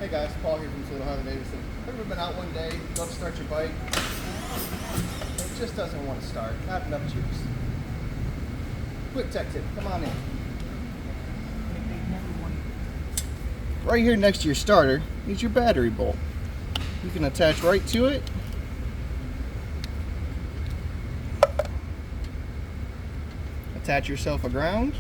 Hey guys, Paul here from Harley-Davidson. Ever been out one day, go to start your bike, it just doesn't want to start, not enough juice. Quick tech tip, come on in. Right here next to your starter is your battery bolt. You can attach right to it. Attach yourself a ground.